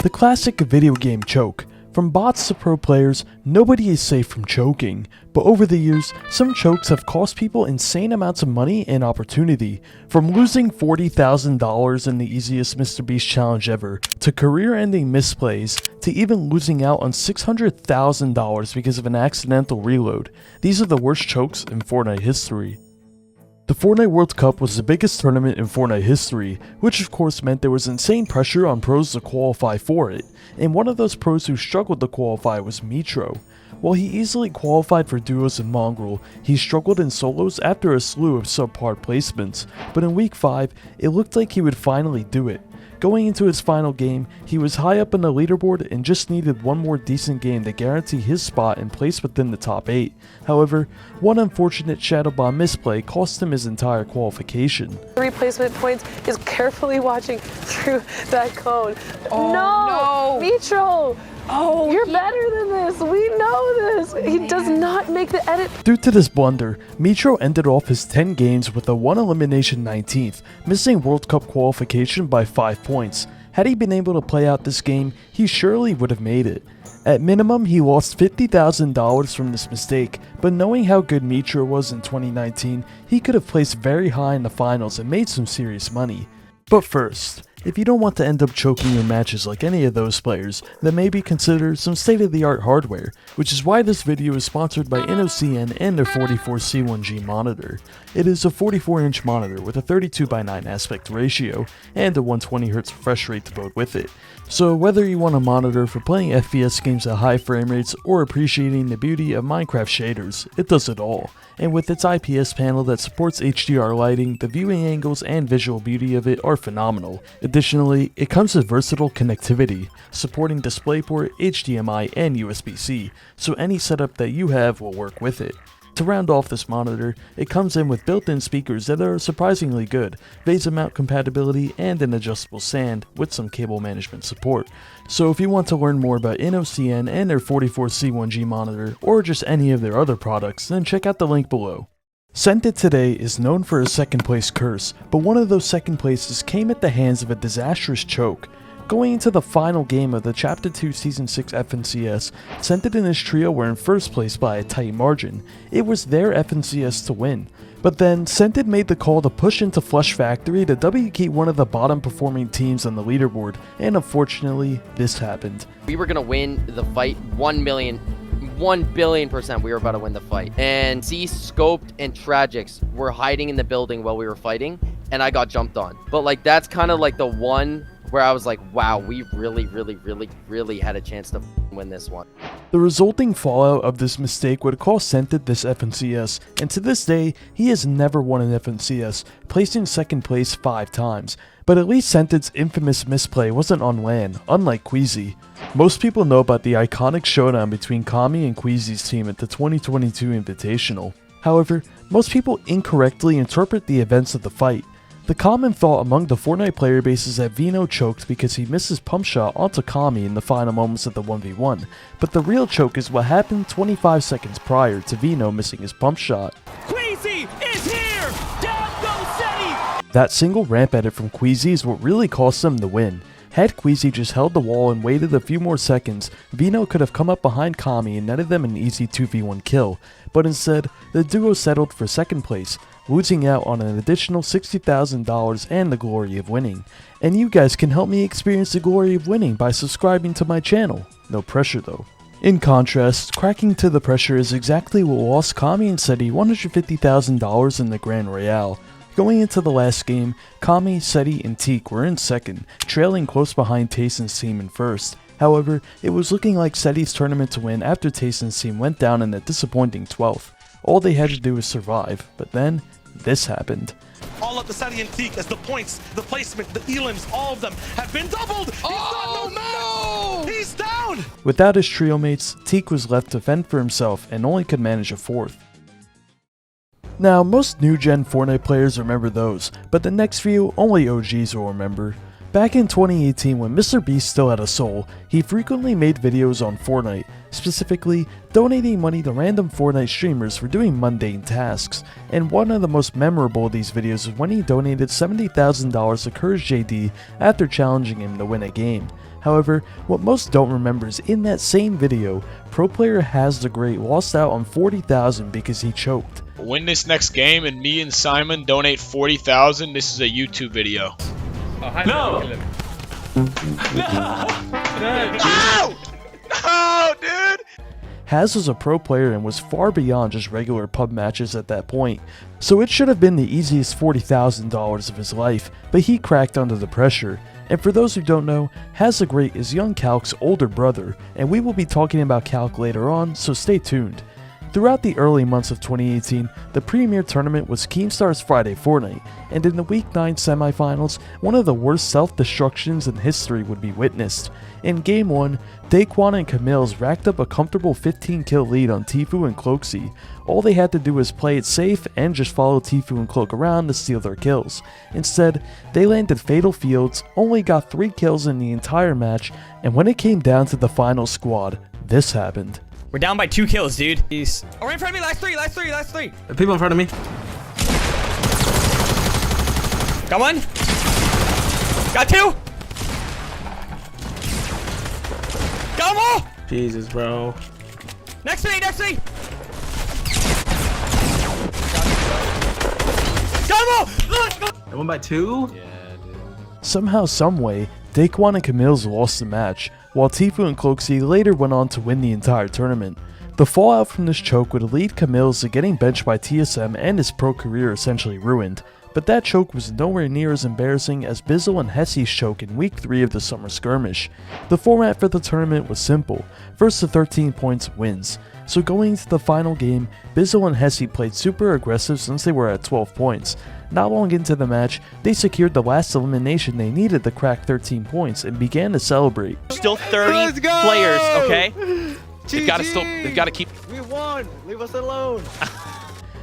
The classic video game choke. From bots to pro players, nobody is safe from choking, but over the years, some chokes have cost people insane amounts of money and opportunity, from losing $40,000 in the easiest MrBeast challenge ever, to career-ending misplays, to even losing out on $600,000 because of an accidental reload. These are the worst chokes in Fortnite history. The Fortnite World Cup was the biggest tournament in Fortnite history, which of course meant there was insane pressure on pros to qualify for it, and one of those pros who struggled to qualify was Metro. While he easily qualified for duos in Mongrel, he struggled in solos after a slew of subpar placements, but in week 5, it looked like he would finally do it. Going into his final game, he was high up in the leaderboard and just needed one more decent game to guarantee his spot and place within the top 8. However, one unfortunate Shadowbomb misplay cost him his entire qualification. Replacement points is carefully watching through that cone. Oh, no! Metro! Oh, you're better than this. We know this. He does not make the edit. Due to this blunder, Metro ended off his 10 games with a 1 elimination 19th, missing World Cup qualification by 5 points. Had he been able to play out this game, he surely would have made it. At minimum, he lost $50,000 from this mistake, but knowing how good Metro was in 2019, he could have placed very high in the finals and made some serious money. But first, if you don't want to end up choking your matches like any of those players, then maybe consider some state-of-the-art hardware, which is why this video is sponsored by InnoCN and their 44C1G monitor. It is a 44-inch monitor with a 32:9 aspect ratio and a 120Hz refresh rate to boot with it. So whether you want a monitor for playing FPS games at high frame rates or appreciating the beauty of Minecraft shaders, it does it all. And with its IPS panel that supports HDR lighting, the viewing angles and visual beauty of it are phenomenal. Additionally, it comes with versatile connectivity, supporting DisplayPort, HDMI, and USB-C, so any setup that you have will work with it. To round off this monitor, it comes in with built-in speakers that are surprisingly good, VESA mount compatibility, and an adjustable stand with some cable management support. So if you want to learn more about InnoCN and their 44C1G monitor, or just any of their other products, then check out the link below. Sent It Today is known for a second place curse, but one of those second places came at the hands of a disastrous choke. Going into the final game of the Chapter 2 Season 6 FNCS, Scented and his trio were in first place by a tight margin. It was their FNCS to win. But then, Scented made the call to push into Flush Factory to WK one of the bottom performing teams on the leaderboard, and unfortunately, this happened. We were going to win the fight 1 billion% we were about to win the fight. And C, Scoped, and Tragics were hiding in the building while we were fighting, and I got jumped on. But like, that's kind of like the one where I was like, wow, we really had a chance to win this one. The resulting fallout of this mistake would cost Scented this FNCS, and to this day, he has never won an FNCS, placing second place 5 times. But at least Scented's infamous misplay wasn't on LAN, unlike Queasy. Most people know about the iconic showdown between Kami and Queasy's team at the 2022 Invitational. However, most people incorrectly interpret the events of the fight. The common thought among the Fortnite player base is that Veno choked because he missed his pump shot onto Kami in the final moments of the 1v1, but the real choke is what happened 25 seconds prior to Veno missing his pump shot. Queasy is here! Down goes Setty! That single ramp edit from Queasy is what really cost them the win. Had Queasy just held the wall and waited a few more seconds, Veno could have come up behind Kami and netted them an easy 2v1 kill, but instead, the duo settled for second place, losing out on an additional $60,000 and the glory of winning. And you guys can help me experience the glory of winning by subscribing to my channel. No pressure though. In contrast, cracking to the pressure is exactly what lost Kami and Setty $150,000 in the Grand Royale. Going into the last game, Kami, Setty, and Teak were in second, trailing close behind Tayson's team in first. However, it was looking like Setty's tournament to win after Tayson's team went down in a disappointing 12th. All they had to do was survive, but then, this happened. All of the Setty and Teak as the points, the placement, the elims, all of them have been doubled! Oh, no! He's down! Without his trio mates, Teak was left to fend for himself and only could manage a 4th. Now, most new-gen Fortnite players remember those, but the next few, only OGs will remember. Back in 2018, when MrBeast still had a soul, he frequently made videos on Fortnite, specifically donating money to random Fortnite streamers for doing mundane tasks, and one of the most memorable of these videos was when he donated $70,000 to Courage JD after challenging him to win a game. However, what most don't remember is in that same video, pro player Has the Great lost out on 40,000 because he choked. Win this next game and me and Simon donate 40,000. This is a YouTube video. No! No, dude! Has was a pro player and was far beyond just regular pub matches at that point, so it should have been the easiest $40,000 of his life, but he cracked under the pressure. And for those who don't know, Has the Great is young Calc's older brother, and we will be talking about Calc later on, so stay tuned. Throughout the early months of 2018, the premier tournament was Keemstar's Friday Fortnite, and in the Week 9 semifinals, one of the worst self-destructions in history would be witnessed. In Game 1, Daequan and Camille's racked up a comfortable 15-kill lead on Tfue and Queasy. All they had to do was play it safe and just follow Tfue and Cloak around to steal their kills. Instead, they landed fatal fields, only got 3 kills in the entire match, and when it came down to the final squad, this happened. We're down by 2 kills, dude. He's... Oh, right in front of me. Last three. People in front of me. Got 1. Got 2. Got 'em all. Jesus, bro. Next to me. Got 'em all. Let's go. I won by 2? Somehow, someway, Daequan and Camille's lost the match, while Tfue and Queasy later went on to win the entire tournament. The fallout from this choke would lead Camille's to getting benched by TSM and his pro career essentially ruined, but that choke was nowhere near as embarrassing as Bizzle and Hesi's choke in Week 3 of the Summer Skirmish. The format for the tournament was simple, first to 13 points wins. So going into the final game, Bizzle and Hesi played super aggressive since they were at 12 points. Not long into the match, they secured the last elimination they needed to crack 13 points and began to celebrate. Still 30 players, okay? They've got to keep. We won! Leave us alone!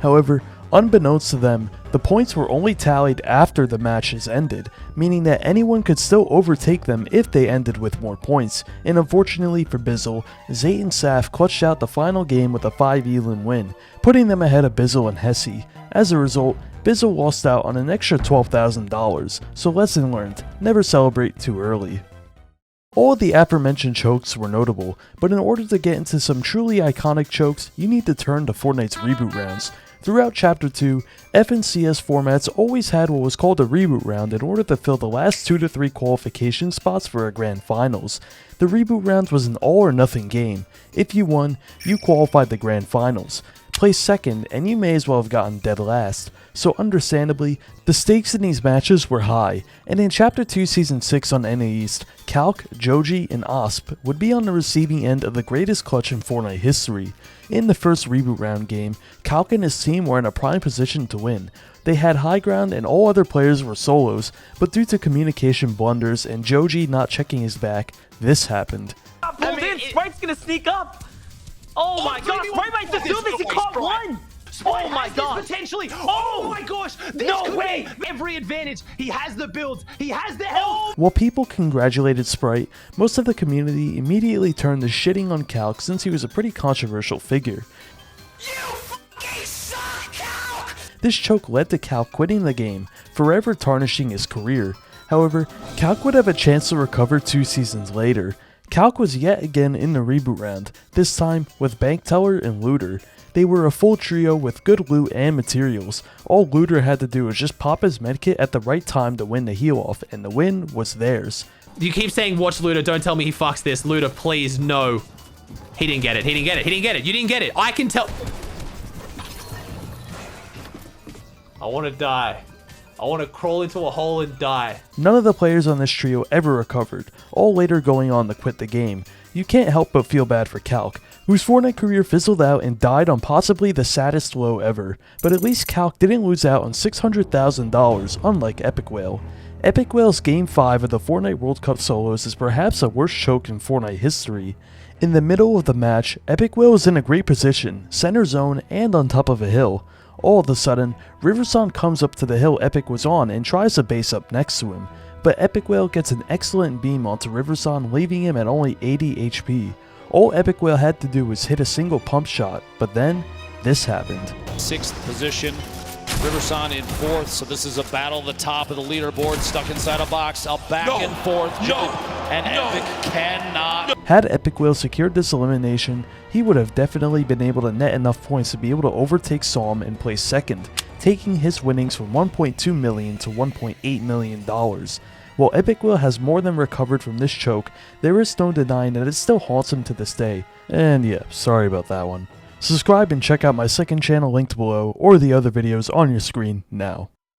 However, unbeknownst to them, the points were only tallied after the matches ended, meaning that anyone could still overtake them if they ended with more points, and unfortunately for Bizzle, Zayt and Saf clutched out the final game with a 5 elim win, putting them ahead of Bizzle and Hesi. As a result, Bizzle lost out on an extra $12,000, so lesson learned, never celebrate too early. All of the aforementioned chokes were notable, but in order to get into some truly iconic chokes, you need to turn to Fortnite's reboot rounds. Throughout Chapter 2, F and CS formats always had what was called a reboot round in order to fill the last 2 to 3 qualification spots for a grand finals. The reboot round was an all or nothing game. If you won, you qualified the grand finals. Placed second, and you may as well have gotten dead last. So understandably, the stakes in these matches were high, and in Chapter 2 Season 6 on NA East, Calc, Joji, and Osp would be on the receiving end of the greatest clutch in Fortnite history. In the first reboot round game, Calc and his team were in a prime position to win. They had high ground and all other players were solos, but due to communication blunders and Joji not checking his back, this happened. Sprite's gonna sneak up. Oh my gosh, Sprite might just do this. He caught 1. Oh my god. Potentially. Oh my gosh. No way. Every advantage. He has the builds. He has the health. While people congratulated Sprite, most of the community immediately turned to shitting on Calc since he was a pretty controversial figure. You fucking suck, Calc! This choke led to Calc quitting the game, forever tarnishing his career. However, Calc would have a chance to recover 2 seasons later. Calc was yet again in the reboot round, this time with Bank Teller and Looter. They were a full trio with good loot and materials. All Looter had to do was just pop his medkit at the right time to win the heal off, and the win was theirs. You keep saying watch Luda. Don't tell me he fucks this. Luda, please, no. He didn't get it. You didn't get it. I can tell. I want to die. I want to crawl into a hole and die. None of the players on this trio ever recovered, all later going on to quit the game. You can't help but feel bad for Calc, whose Fortnite career fizzled out and died on possibly the saddest low ever, but at least Calc didn't lose out on $600,000, unlike Epik Whale. Epik Whale's Game 5 of the Fortnite World Cup solos is perhaps the worst choke in Fortnite history. In the middle of the match, Epik Whale was in a great position, center zone, and on top of a hill. All of a sudden, Riverson comes up to the hill Epik was on and tries to base up next to him, but Epik Whale gets an excellent beam onto Riverson, leaving him at only 80 HP. All Epik Whale had to do was hit a single pump shot, but then, this happened. 6th position. Riverson in 4th, so this is a battle at the top of the leaderboard, stuck inside a box, up back and forth. And Epik cannot. Had Epik Whale secured this elimination, he would have definitely been able to net enough points to be able to overtake Psalm and place second, taking his winnings from $1.2 million to $1.8 million. While Epik Whale has more than recovered from this choke, there is no denying that it still haunts him to this day. And yeah, sorry about that one. Subscribe and check out my second channel linked below, or the other videos on your screen now.